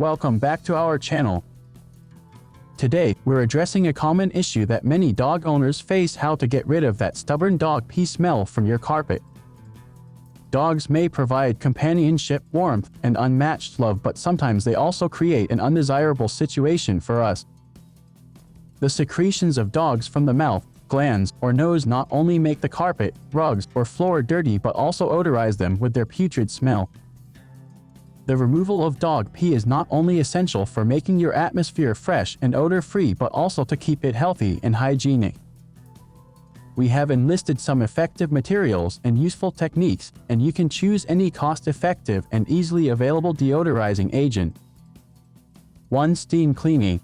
Welcome back to our channel. Today, we're addressing a common issue that many dog owners face: how to get rid of that stubborn dog pee smell from your carpet. Dogs may provide companionship, warmth, and unmatched love, but sometimes they also create an undesirable situation for us. The secretions of dogs from the mouth, glands, or nose not only make the carpet, rugs, or floor dirty but also odorize them with their putrid smell. The removal of dog pee is not only essential for making your atmosphere fresh and odor-free but also to keep it healthy and hygienic. We have enlisted some effective materials and useful techniques, and you can choose any cost-effective and easily available deodorizing agent. 1. Steam cleaning.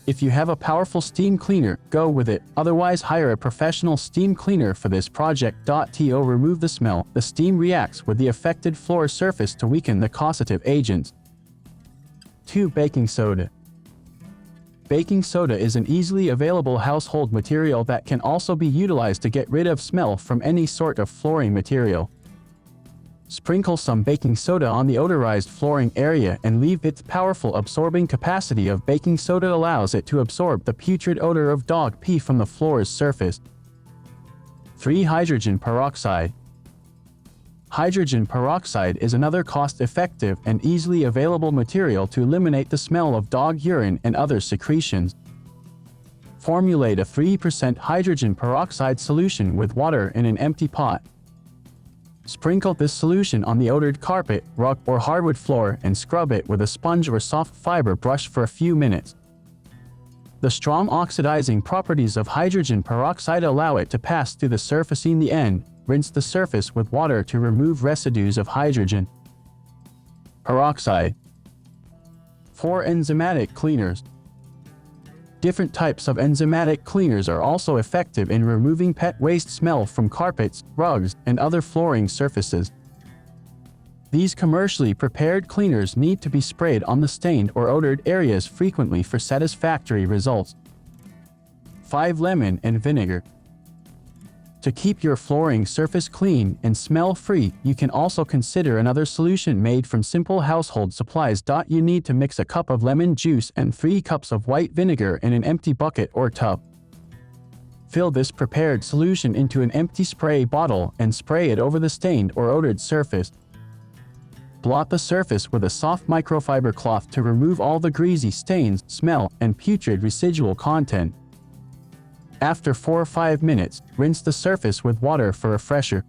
If you have a powerful steam cleaner, go with it. Otherwise, hire a professional steam cleaner for this project. To remove the smell, the steam reacts with the affected floor surface to weaken the causative agents. 2. Baking soda. Baking soda is an easily available household material that can also be utilized to get rid of smell from any sort of flooring material. Sprinkle some baking soda on the odorized flooring area and leave. Its powerful absorbing capacity of baking soda allows it to absorb the putrid odor of dog pee from the floor's surface. 3. Hydrogen peroxide. Hydrogen peroxide is another cost-effective and easily available material to eliminate the smell of dog urine and other secretions. Formulate a 3% hydrogen peroxide solution with water in an empty pot. Sprinkle this solution on the odored carpet, rug, or hardwood floor and scrub it with a sponge or soft fiber brush for a few minutes. The strong oxidizing properties of hydrogen peroxide allow it to pass through the surface. In the end, rinse the surface with water to remove residues of hydrogen peroxide. 4. Enzymatic cleaners. Different types of enzymatic cleaners are also effective in removing pet waste smell from carpets, rugs, and other flooring surfaces. These commercially prepared cleaners need to be sprayed on the stained or odored areas frequently for satisfactory results. 5. Lemon and vinegar. To keep your flooring surface clean and smell-free, you can also consider another solution made from simple household supplies. You need to mix a cup of lemon juice and 3 cups of white vinegar in an empty bucket or tub. Fill this prepared solution into an empty spray bottle and spray it over the stained or odored surface. Blot the surface with a soft microfiber cloth to remove all the greasy stains, smell, and putrid residual content. After 4 or 5 minutes, rinse the surface with water for a fresher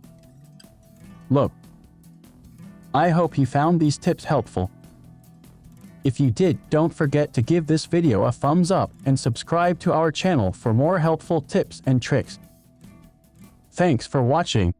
look. I hope you found these tips helpful. If you did, don't forget to give this video a thumbs up and subscribe to our channel for more helpful tips and tricks. Thanks for watching.